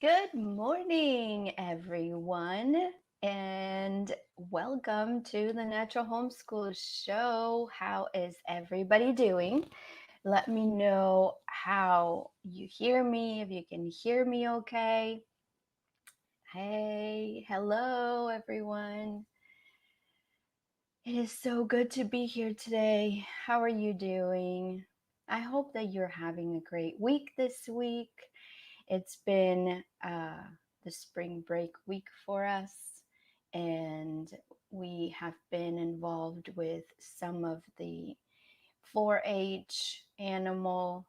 Good morning, everyone, and welcome to the Natural Homeschool Show. How is everybody doing? Let me know how you hear me, if you can hear me okay. Hey, hello, everyone. It is so good to be here today. How are you doing? I hope that you're having a great week this week. It's been the spring break week for us, and we have been involved with some of the 4-H animal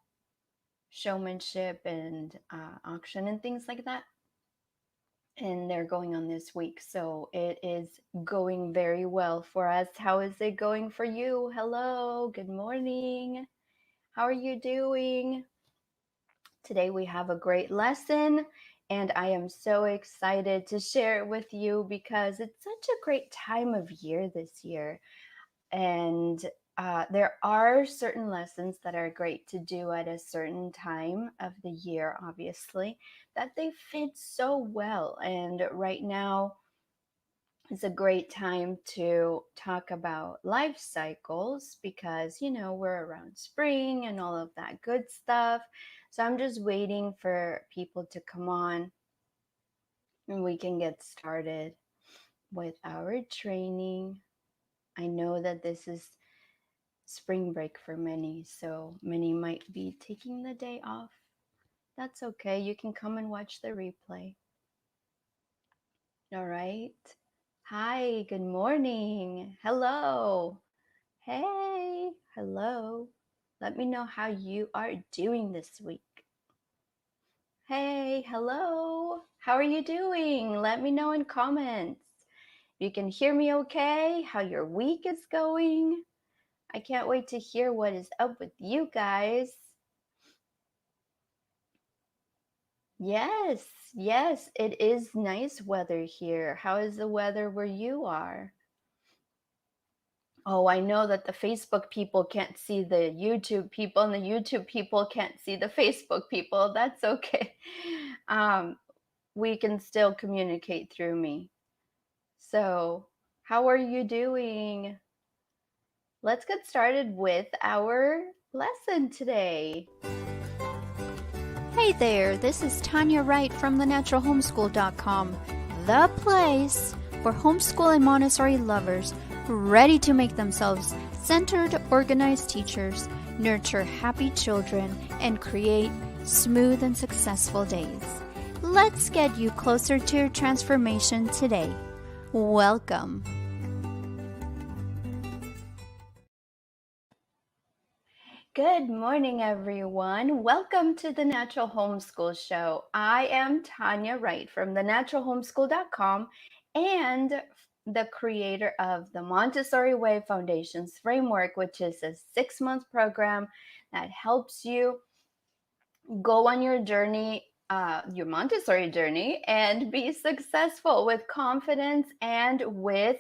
showmanship and auction and things like that. And they're going on this week, so it is going very well for us. How is it going for you? Hello, good morning. How are you doing? Today we have a great lesson, and I am so excited to share it with you because it's such a great time of year this year. And there are certain lessons that are great to do at a certain time of the year, obviously, that they fit so well. And right now, it's a great time to talk about life cycles because, we're around spring and all of that good stuff. So I'm just waiting for people to come on and we can get started with our training. I know that this is spring break for many, so many might be taking the day off. That's okay. You can come and watch the replay. All right. Hi, good morning. Hello. Hey, hello. Let me know how you are doing this week. Hey, hello. How are you doing? Let me know in comments. You can hear me okay, how your week is going. I can't wait to hear what is up with you guys. Yes, it is nice weather here. How is the weather where you are? Oh, I know that the Facebook people can't see the YouTube people, and the YouTube people can't see the Facebook people. That's okay. We can still communicate through me. So, how are you doing? Let's get started with our lesson today. Hey there, this is Tanya Wright from thenaturalhomeschool.com, the place for homeschool and Montessori lovers ready to make themselves centered, organized teachers, nurture happy children, and create smooth and successful days. Let's get you closer to your transformation today. Welcome. Good morning, everyone. Welcome to the Natural Homeschool Show. I am Tanya Wright from thenaturalhomeschool.com and the creator of the Montessori Way Foundations Framework, which is a 6-month program that helps you go on your journey, your Montessori journey, and be successful with confidence and with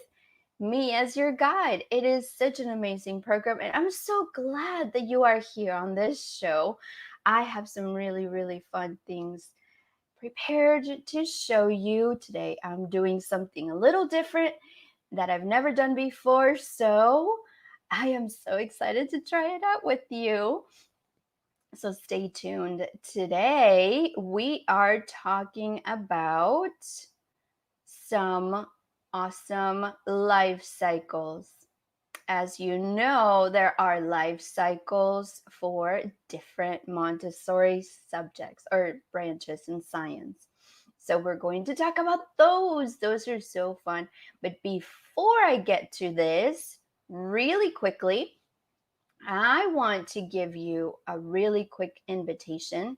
me as your guide. It is such an amazing program, and I'm so glad that you are here on this show. I have some really, really fun things prepared to show you today. I'm doing something a little different that I've never done before, so I am so excited to try it out with you. So stay tuned. Today, we are talking about some awesome life cycles. As you know, there are life cycles for different Montessori subjects or branches in science. So we're going to talk about those. Those are so fun. But before I get to this, really quickly, I want to give you a really quick invitation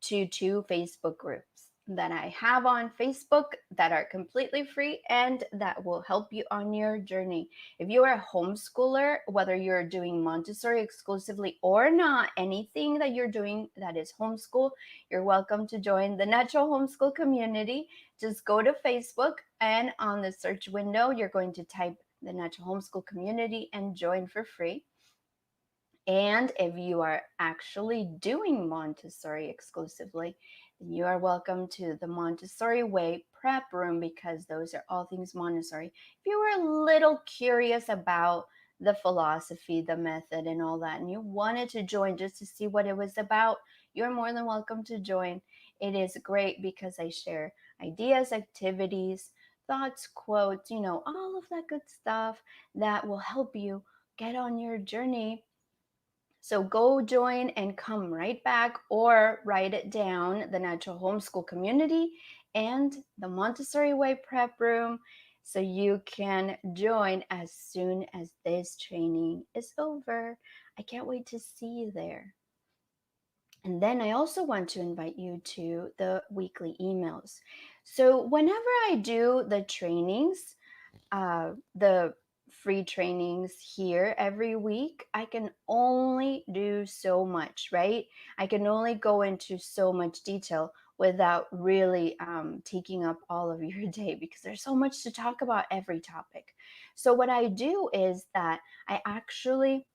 to 2 Facebook groups that I have on Facebook that are completely free and that will help you on your journey. If you are a homeschooler, whether you're doing Montessori exclusively or not, anything that you're doing that is homeschool, you're welcome to join the Natural Homeschool community. Just go to Facebook, and on the search window, you're going to type the Natural Homeschool community and join for free. And if you are actually doing Montessori exclusively, then you are welcome to the Montessori Way prep room because those are all things Montessori. If you were a little curious about the philosophy, the method, and all that, and you wanted to join just to see what it was about, you're more than welcome to join. It is great because I share ideas, activities, thoughts, quotes, all of that good stuff that will help you get on your journey. So go join and come right back or write it down, the Natural Homeschool Community and the Montessori Way Prep Room, so you can join as soon as this training is over. I can't wait to see you there. And then I also want to invite you to the weekly emails. So whenever I do the trainings, the free trainings here every week, I can only do so much, right? I can only go into so much detail without really taking up all of your day because there's so much to talk about every topic. So what I do is that I actually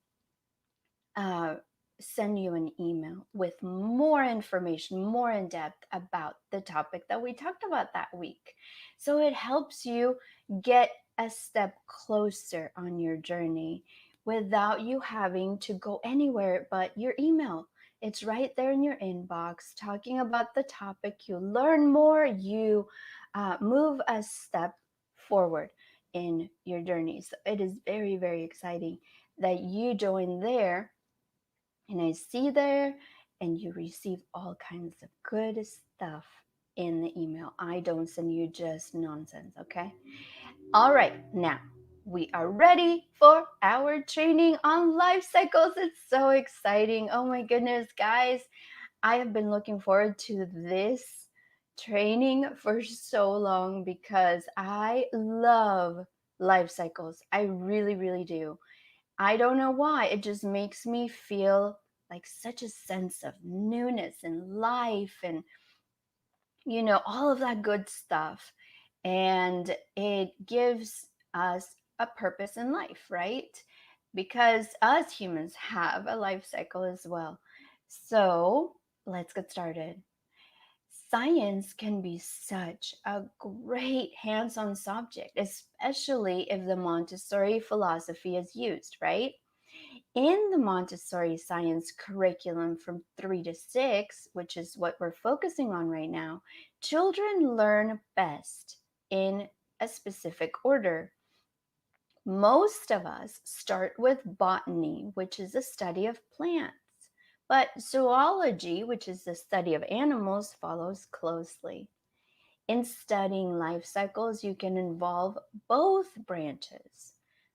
uh, send you an email with more information, more in depth about the topic that we talked about that week. So it helps you get a step closer on your journey without you having to go anywhere but your email. It's right there in your inbox talking about the topic. You learn more, you move a step forward in your journey. So it is very, very exciting that you join there and I see there, and you receive all kinds of good stuff in the email. I don't send you just nonsense, okay? All right, now we are ready for our training on life cycles. It's so exciting. Oh my goodness, guys. I have been looking forward to this training for so long because I love life cycles. I really, really do. I don't know why. It just makes me feel like such a sense of newness and life and, all of that good stuff. And it gives us a purpose in life, right? Because us humans have a life cycle as well. So let's get started. Science can be such a great hands on subject, especially if the Montessori philosophy is used, right? In the Montessori Science curriculum from 3 to 6, which is what we're focusing on right now, children learn best in a specific order. Most of us start with botany, which is the study of plants, but zoology, which is the study of animals, follows closely. In studying life cycles, you can involve both branches,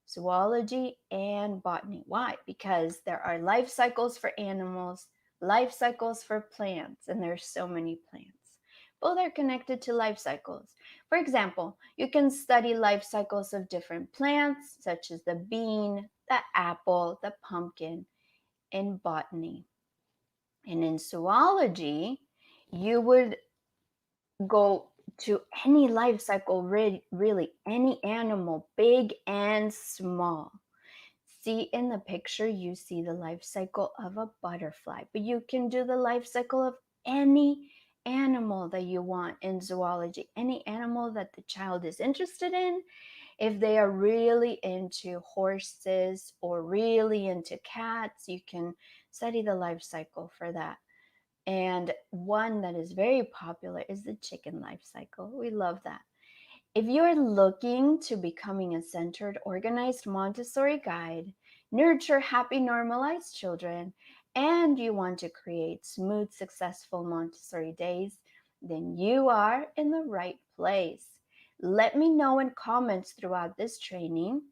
zoology and botany. Why? Because there are life cycles for animals, life cycles for plants, and there's so many plants. Both are connected to life cycles. For example, you can study life cycles of different plants, such as the bean, the apple, the pumpkin, in botany. And in zoology, you would go to any life cycle, really any animal, big and small. See in the picture, you see the life cycle of a butterfly, but you can do the life cycle of any animal that you want in zoology, any animal that the child is interested in. If they are really into horses or really into cats, you can study the life cycle for that. And one that is very popular is the chicken life cycle. We love that. If you're looking to becoming a centered, organized Montessori guide, nurture happy, normalized children, and you want to create smooth, successful Montessori days, then you are in the right place. Let me know in comments throughout this training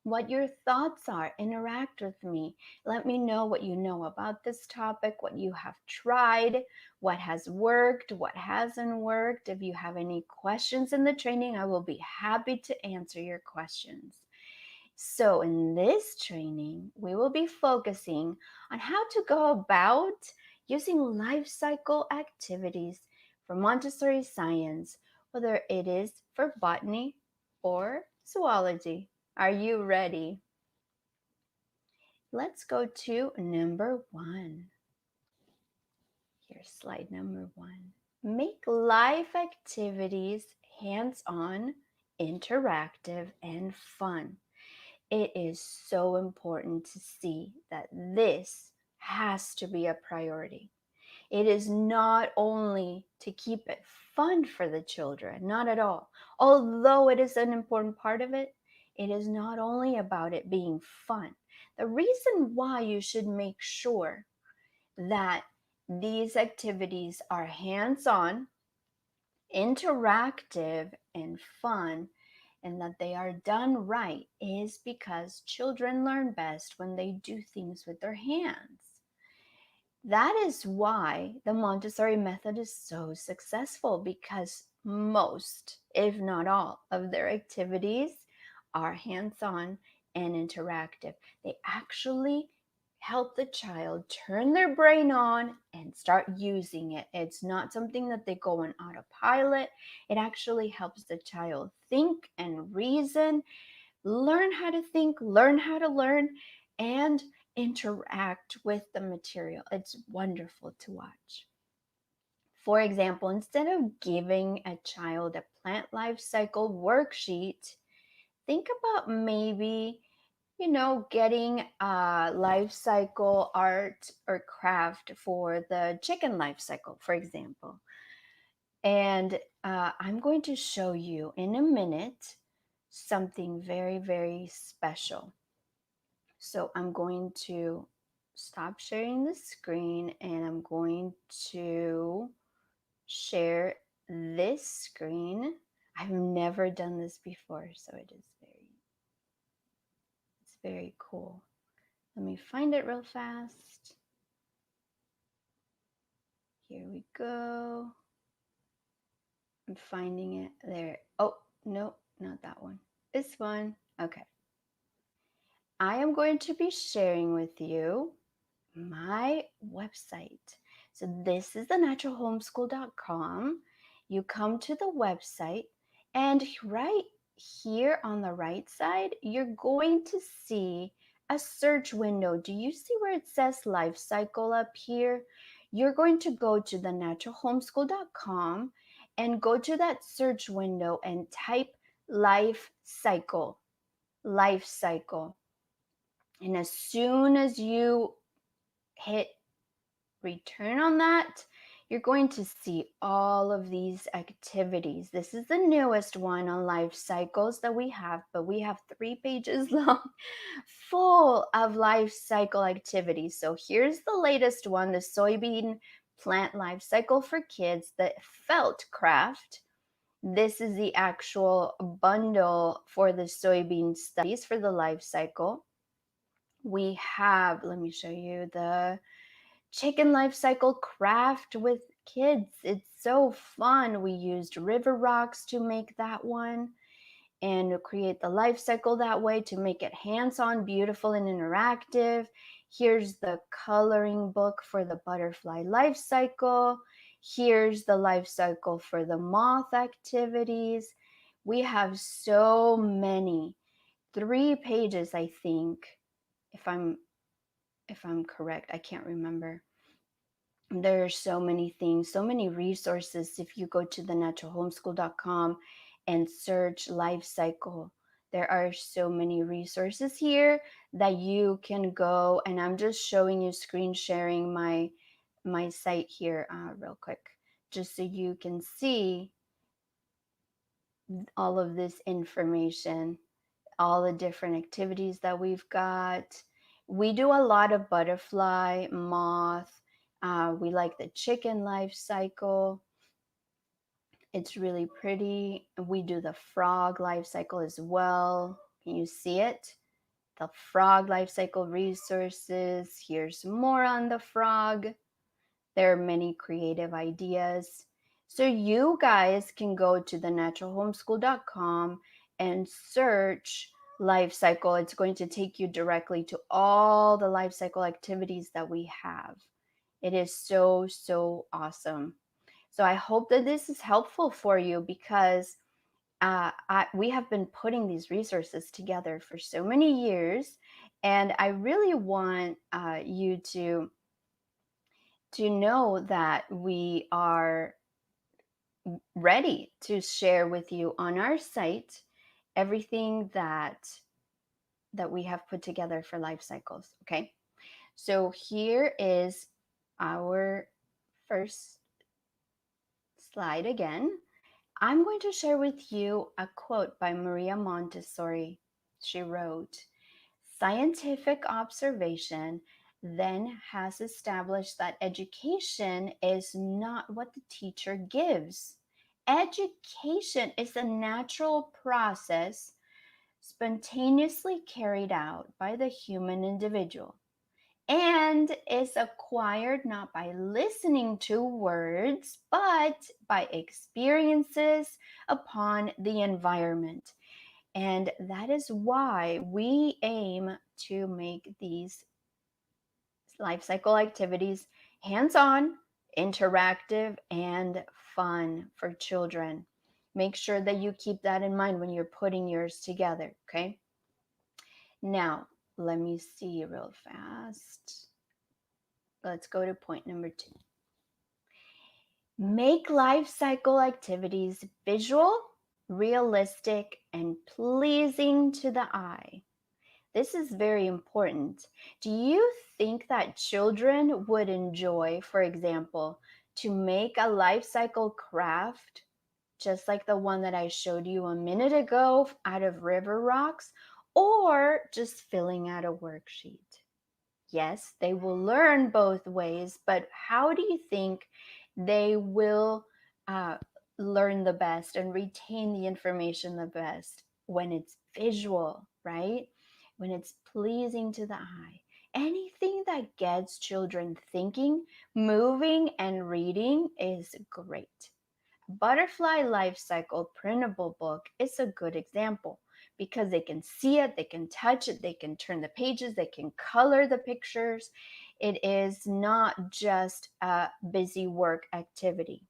what your thoughts are. Interact with me. Let me know what you know about this topic, what you have tried, what has worked, what hasn't worked. If you have any questions in the training, I will be happy to answer your questions. So in this training, we will be focusing on how to go about using life cycle activities for Montessori science, whether it is for botany or zoology. Are you ready? Let's go to number 1. Here's slide number 1. Make life activities hands-on, interactive, and fun. It is so important to see that this has to be a priority. It is not only to keep it fun for the children, not at all. Although it is an important part of it, it is not only about it being fun. The reason why you should make sure that these activities are hands on, interactive, and fun, and that they are done right is because children learn best when they do things with their hands. That is why the Montessori method is so successful, because most, if not all, of their activities are hands-on and interactive. They actually help the child turn their brain on and start using it. It's not something that they go on autopilot. It actually helps the child think and reason, learn how to think, learn how to learn, and interact with the material. It's wonderful to watch. For example, instead of giving a child a plant life cycle worksheet, think about maybe, getting a life cycle art or craft for the chicken life cycle, for example. And I'm going to show you in a minute something very, very special. So I'm going to stop sharing the screen and I'm going to share this screen. I've never done this before, so it's very cool. Let me find it real fast. Here we go. I'm finding it there. Oh, no, not that one. This one. Okay. I am going to be sharing with you my website. So this is thenaturalhomeschool.com. You come to the website, and right here on the right side, you're going to see a search window. Do you see where it says life cycle up here? You're going to go to thenaturalhomeschool.com and go to that search window and type life cycle. Life cycle. And as soon as you hit return on that, you're going to see all of these activities. This is the newest one on life cycles that we have, but we have 3 pages long full of life cycle activities. So here's the latest one, the soybean plant life cycle for kids, the felt craft. This is the actual bundle for the soybean studies for the life cycle. We have, let me show you the chicken life cycle craft with kids. It's so fun. We used river rocks to make that one and create the life cycle that way to make it hands-on, beautiful, and interactive. Here's the coloring book for the butterfly life cycle. Here's the life cycle for the moth activities. We have so many, 3 pages, I think, if I'm correct. I can't remember. There are so many things, so many resources. If you go to thenaturalhomeschool.com and search life cycle, there are so many resources here that you can go, and I'm just showing you, screen sharing my site here real quick, just so you can see all of this information, all the different activities that we've got. We do a lot of butterfly, moth. We like the chicken life cycle. It's really pretty. We do the frog life cycle as well. Can you see it? The frog life cycle resources. Here's more on the frog. There are many creative ideas. So you guys can go to thenaturalhomeschool.com and search life cycle. It's going to take you directly to all the life cycle activities that we have. It is so, so awesome. So I hope that this is helpful for you, because we have been putting these resources together for so many years, and I really want you to to know that we are ready to share with you on our site everything that we have put together for life cycles. Okay, so here is our first slide again. I'm going to share with you a quote by Maria Montessori. She wrote, "Scientific observation then has established that education is not what the teacher gives. Education is a natural process spontaneously carried out by the human individual and is acquired not by listening to words, but by experiences upon the environment." And that is why we aim to make these life cycle activities hands on, interactive, and fun for children. Make sure that you keep that in mind when you're putting yours together, okay? Now, let me see real fast. Let's go to point number 2. Make life cycle activities visual, realistic, and pleasing to the eye. This is very important. Do you think that children would enjoy, for example, to make a life cycle craft, just like the one that I showed you a minute ago out of river rocks, or just filling out a worksheet? Yes, they will learn both ways, but how do you think they will uh, learn the best and retain the information the best? When it's visual, right? When it's pleasing to the eye. Anything that gets children thinking, moving, and reading is great. Butterfly Life Cycle printable book is a good example because they can see it, they can touch it, they can turn the pages, they can color the pictures. It is not just a busy work activity.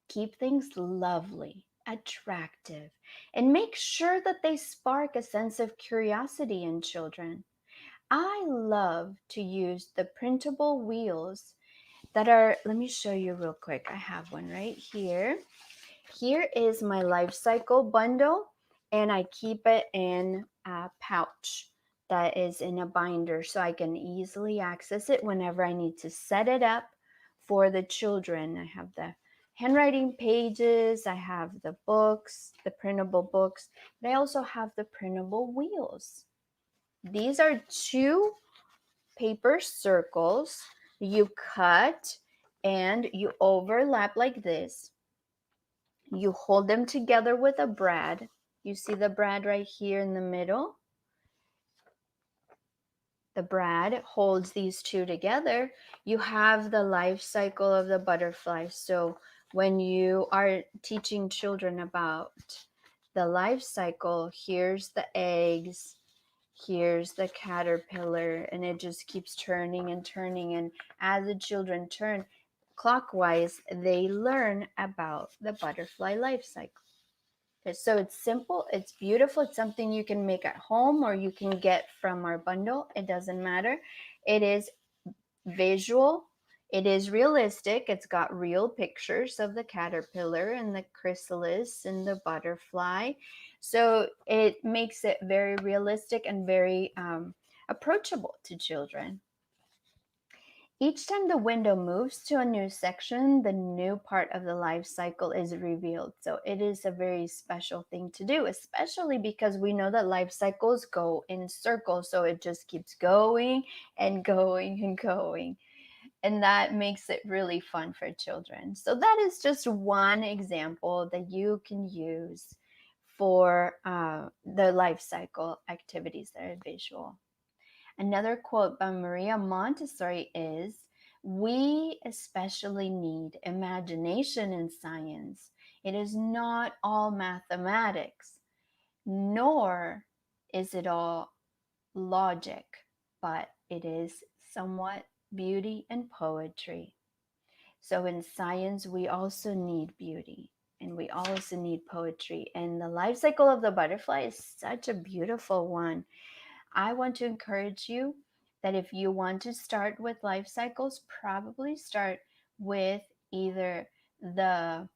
Keep things lovely, attractive, and make sure that they spark a sense of curiosity in children. I love to use the printable wheels that are, let me show you real quick. I have one right here. Here is my life cycle bundle, and I keep it in a pouch that is in a binder so I can easily access it whenever I need to set it up for the children. I have the handwriting pages, I have the books, the printable books, but I also have the printable wheels. These are 2 paper circles you cut and you overlap like this. You hold them together with a brad. You see the brad right here in the middle? The brad holds these 2 together. You have the life cycle of the butterfly. So when you are teaching children about the life cycle, here's the eggs, here's the caterpillar, and it just keeps turning and turning. And as the children turn clockwise, they learn about the butterfly life cycle. So it's simple, it's beautiful, it's something you can make at home or you can get from our bundle. It doesn't matter. It is visual, it is realistic, it's got real pictures of the caterpillar and the chrysalis and the butterfly. So it makes it very realistic and very approachable to children. Each time the window moves to a new section, the new part of the life cycle is revealed. So it is a very special thing to do, especially because we know that life cycles go in circles. So it just keeps going and going and going. And that makes it really fun for children. So that is just one example that you can use for the life cycle activities that are visual. Another quote by Maria Montessori is, "We especially need imagination in science. It is not all mathematics, nor is it all logic, but it is somewhat beauty and poetry." So in science, we also need beauty and we also need poetry. And the life cycle of the butterfly is such a beautiful one. I want to encourage you that if you want to start with life cycles, probably start with either the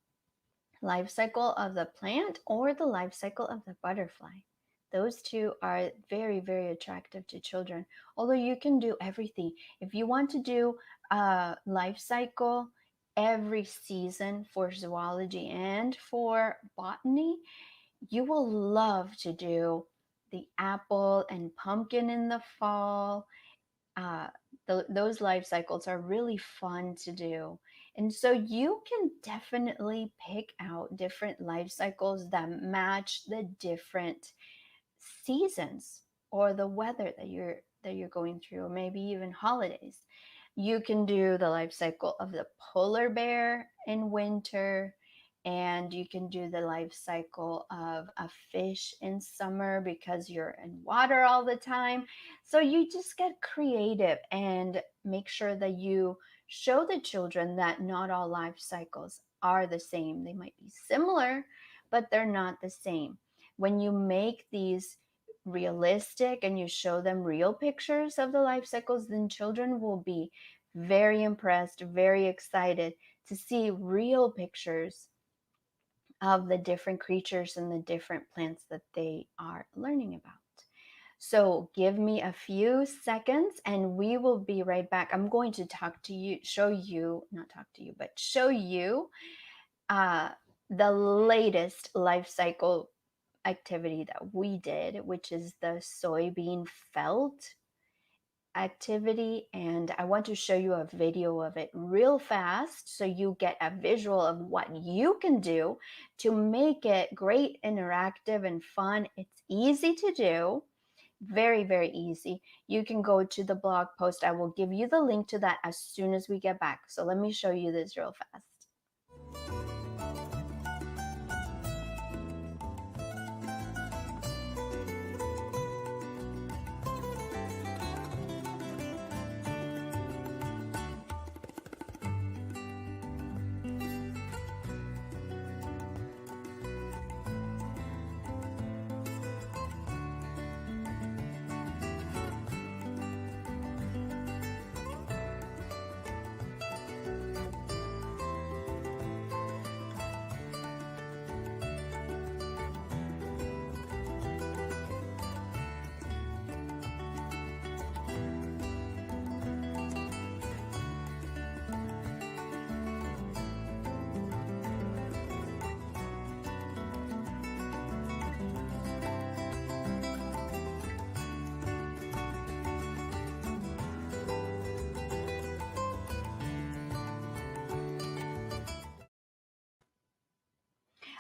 life cycle of the plant or the life cycle of the butterfly. Those two are very, very attractive to children. Although you can do everything. If you want to do a life cycle every season for zoology and for botany, you will love to do the apple and pumpkin in the fall. uh, those life cycles are really fun to do. And so you can definitely pick out different life cycles that match the different seasons or the weather that you're going through, or maybe even holidays. You can do the life cycle of the polar bear in winter, and you can do the life cycle of a fish in summer because you're in water all the time. So you just get creative and make sure that you show the children that not all life cycles are the same. They might be similar, but they're not the same. When you make these realistic and you show them real pictures of the life cycles, then children will be very impressed, very excited to see real pictures of the different creatures and the different plants that they are learning about. So give me a few seconds and we will be right back. I'm going to talk to you, show you, not talk to you, but show you uh, the latest life cycle activity that we did, which is the soybean felt activity. And I want to show you a video of it real fast so you get a visual of what you can do to make it great, interactive, and fun. It's easy to do. Very, very easy. You can go to the blog post. I will give you the link to that as soon as we get back. So let me show you this real fast.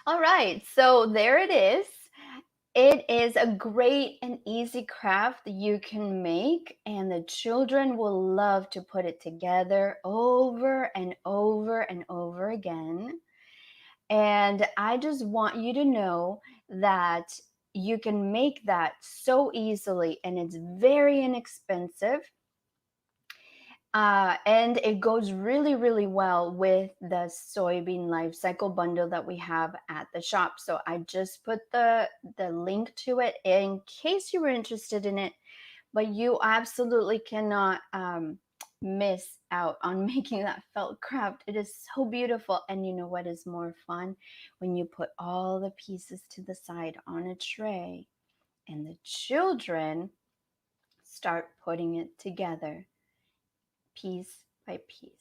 All right, so there it is. It is a great and easy craft that you can make, and the children will love to put it together over and over and over again. And I just want you to know that you can make that so easily, and it's very inexpensive. And it goes really, really well with the soybean life cycle bundle that we have at the shop. So I just put the link to it in case you were interested in it, but you absolutely cannot miss out on making that felt craft. It is so beautiful. And you know what is more fun? When you put all the pieces to the side on a tray and the children start putting it together piece by piece.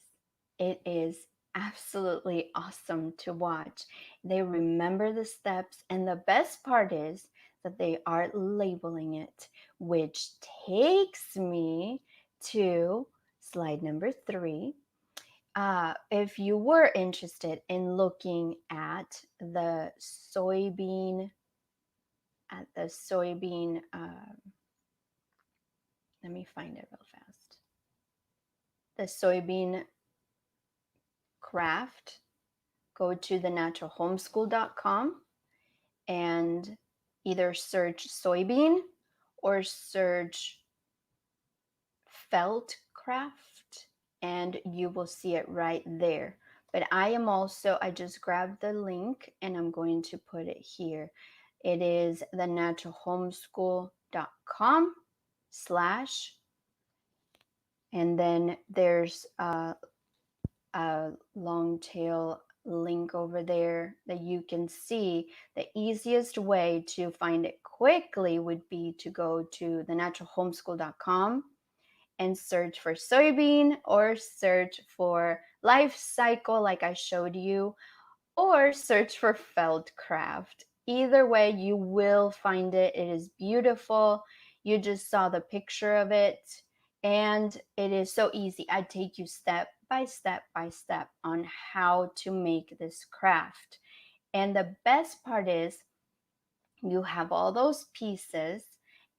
It is absolutely awesome to watch. They remember the steps, and the best part is that they are labeling it, which takes me to slide number 3. If you were interested in looking at the soybean, let me find it real fast. The Soybean Craft, go to thenaturalhomeschool.com and either search soybean or search felt craft, and you will see it right there. But I just grabbed the link and I'm going to put it here. It is thenaturalhomeschool.com/, And then there's a long tail link over there that you can see. The easiest way to find it quickly would be to go to thenaturalhomeschool.com and search for soybean or search for life cycle like I showed you, or search for felt craft. Either way, you will find it. It is beautiful. You just saw the picture of it, and it is so easy. I take you step by step by step on how to make this craft. And the best part is you have all those pieces,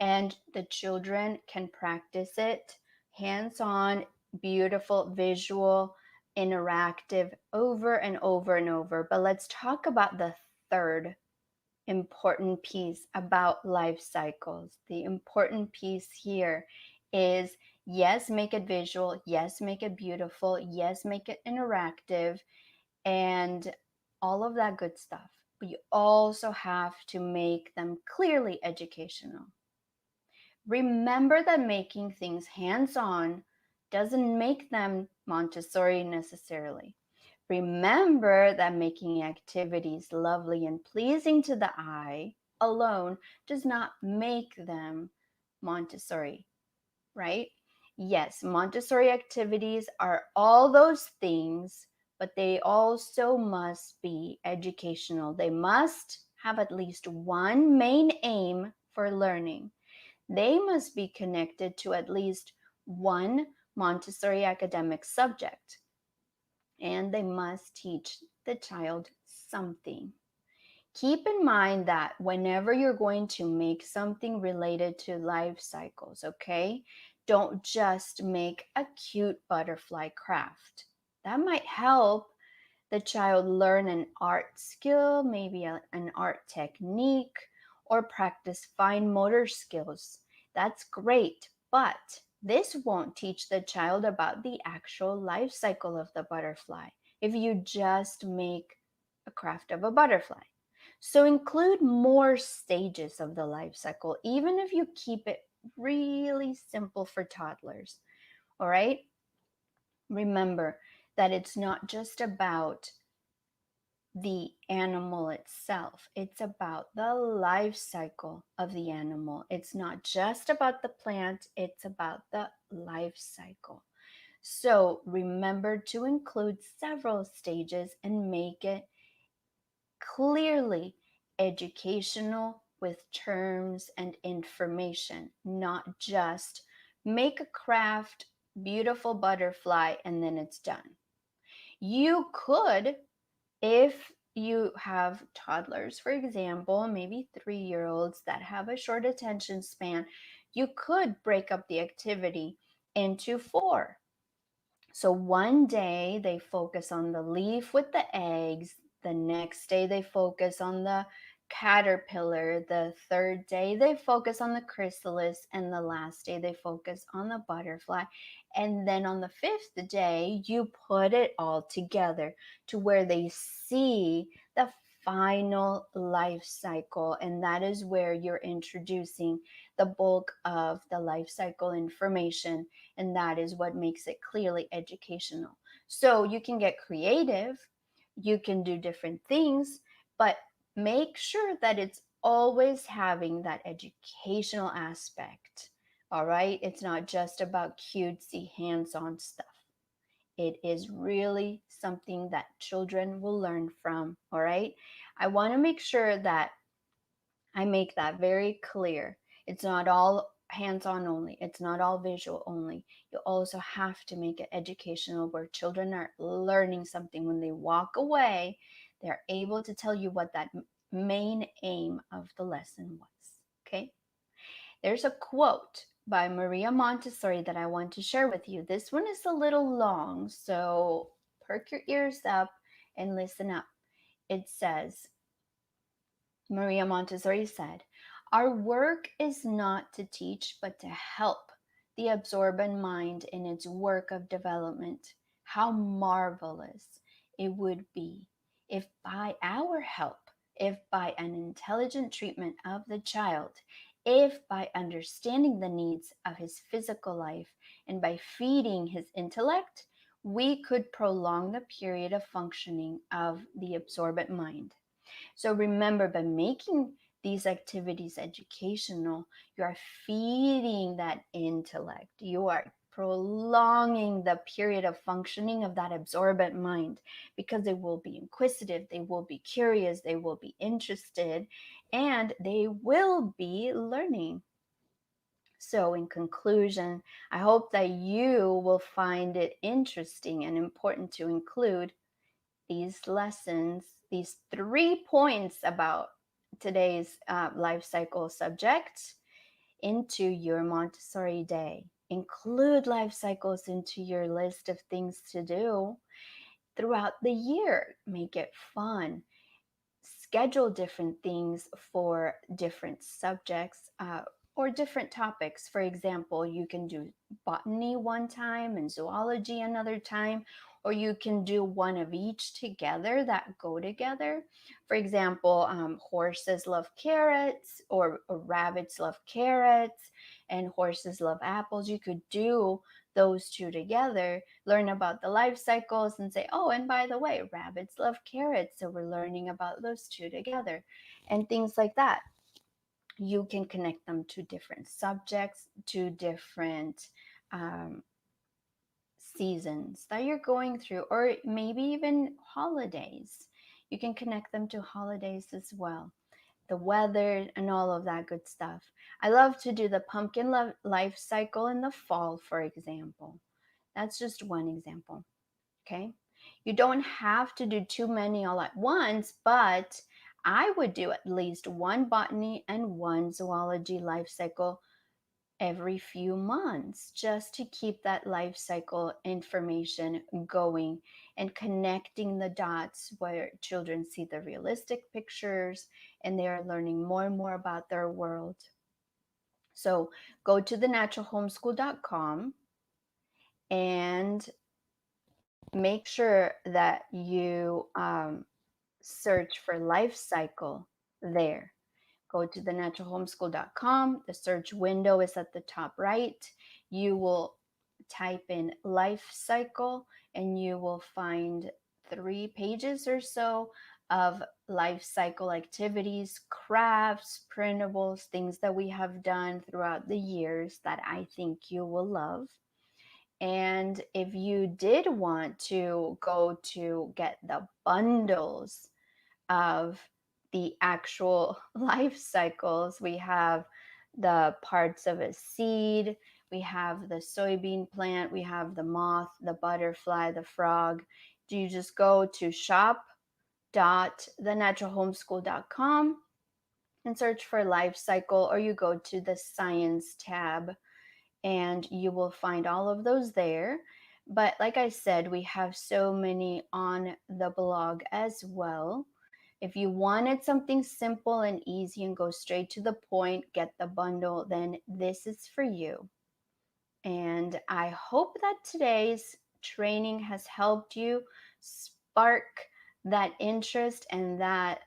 and the children can practice it hands on, beautiful, visual, interactive over and over and over. But let's talk about the third important piece about life cycles. The important piece here is, yes, make it visual, yes, make it beautiful, yes, make it interactive, and all of that good stuff. But you also have to make them clearly educational. Remember that making things hands on doesn't make them Montessori necessarily. Remember that making activities lovely and pleasing to the eye alone does not make them Montessori, right? Yes, Montessori activities are all those things, but they also must be educational. They must have at least one main aim for learning. They must be connected to at least one Montessori academic subject, and they must teach the child something. Keep in mind that whenever you're going to make something related to life cycles, okay, don't just make a cute butterfly craft. That might help the child learn an art skill, maybe an art technique, or practice fine motor skills. That's great, but this won't teach the child about the actual life cycle of the butterfly if you just make a craft of a butterfly. So include more stages of the life cycle, even if you keep it really simple for toddlers. All right? Remember that it's not just about the animal itself, it's about the life cycle of the animal. It's not just about the plant, it's about the life cycle. So remember to include several stages and make it clearly educational with terms and information, not just make a craft, beautiful butterfly, and then it's done. You could, if you have toddlers, for example, maybe 3 year olds that have a short attention span, you could break up the activity into four. So one day they focus on the leaf with the eggs. The next day they focus on the caterpillar. The third day they focus on the chrysalis. And the last day they focus on the butterfly. And then on the fifth day, you put it all together to where they see the final life cycle. And that is where you're introducing the bulk of the life cycle information, and that is what makes it clearly educational. So you can get creative, you can do different things, but make sure that it's always having that educational aspect. All right, it's not just about cutesy hands-on stuff. It is really something that children will learn from. All right, I want to make sure that I make that very clear. It's not all hands on only, it's not all visual only. You also have to make it educational where children are learning something. When they walk away, they're able to tell you what that main aim of the lesson was. Okay? There's a quote by Maria Montessori that I want to share with you. This one is a little long, so perk your ears up and listen up. It says, Maria Montessori said, "Our work is not to teach, but to help the absorbent mind in its work of development. How marvelous it would be if by our help, if by an intelligent treatment of the child, if by understanding the needs of his physical life and by feeding his intellect, we could prolong the period of functioning of the absorbent mind. So remember, by making these activities educational, you are feeding that intellect. You are prolonging the period of functioning of that absorbent mind, because they will be inquisitive, they will be curious, they will be interested, and they will be learning. So, in conclusion, I hope that you will find it interesting and important to include these lessons, these 3 points about today's life cycle subject into your Montessori day. Include life cycles into your list of things to do throughout the year. Make it fun. Schedule different things for different subjects or different topics. For example, you can do botany one time and zoology another time, or you can do one of each together that go together. For example, horses love carrots, or rabbits love carrots, and horses love apples. You could do those two together, learn about the life cycles, and say, oh, and by the way, rabbits love carrots, so we're learning about those two together, and things like that. You can connect them to different subjects, to different seasons that you're going through, or maybe even holidays. You can connect them to holidays as well, the weather and all of that good stuff. I love to do the pumpkin life cycle in the fall, for example. That's just one example, okay? You don't have to do too many all at once, but I would do at least one botany and one zoology life cycle every few months, just to keep that life cycle information going and connecting the dots where children see the realistic pictures and they are learning more and more about their world. So go to thenaturalhomeschool.com and make sure that you search for life cycle there. Go to thenaturalhomeschool.com. The search window is at the top right. You will type in life cycle and you will find 3 pages or so of life cycle activities, crafts, printables, things that we have done throughout the years that I think you will love. And if you did want to go to get the bundles of the actual life cycles, we have the parts of a seed, we have the soybean plant, we have the moth, the butterfly, the frog. Do you just go to shop.thenaturalhomeschool.com and search for life cycle, or you go to the science tab and you will find all of those there. But like I said, we have so many on the blog as well. If you wanted something simple and easy and go straight to the point, get the bundle, then this is for you. And I hope that today's training has helped you spark that interest and that,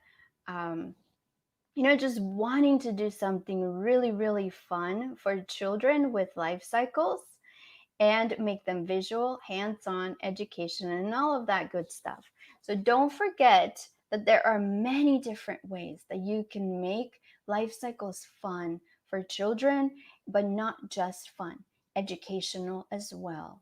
just wanting to do something really, really fun for children with life cycles and make them visual, hands-on education, and all of that good stuff. So don't forget that there are many different ways that you can make life cycles fun for children, but not just fun, educational as well.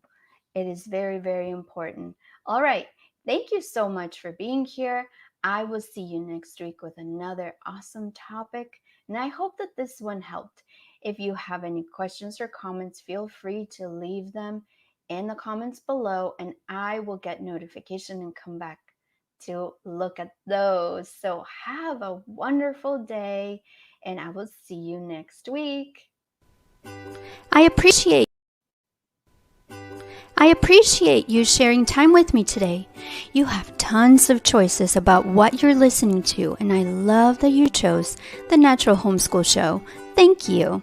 It is very, very important. All right. Thank you so much for being here. I will see you next week with another awesome topic, and I hope that this one helped. If you have any questions or comments, feel free to leave them in the comments below, and I will get notification and come back to look at those. So have a wonderful day, and I will see you next week. I appreciate you sharing time with me today. You have tons of choices about what you're listening to, and I love that you chose the Natural Homeschool Show. Thank you.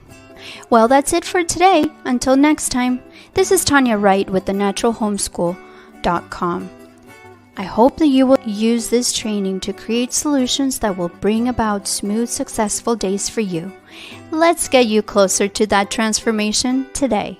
Well, that's it for today. Until next time, this is Tanya Wright with thenaturalhomeschool.com. I hope that you will use this training to create solutions that will bring about smooth, successful days for you. Let's get you closer to that transformation today.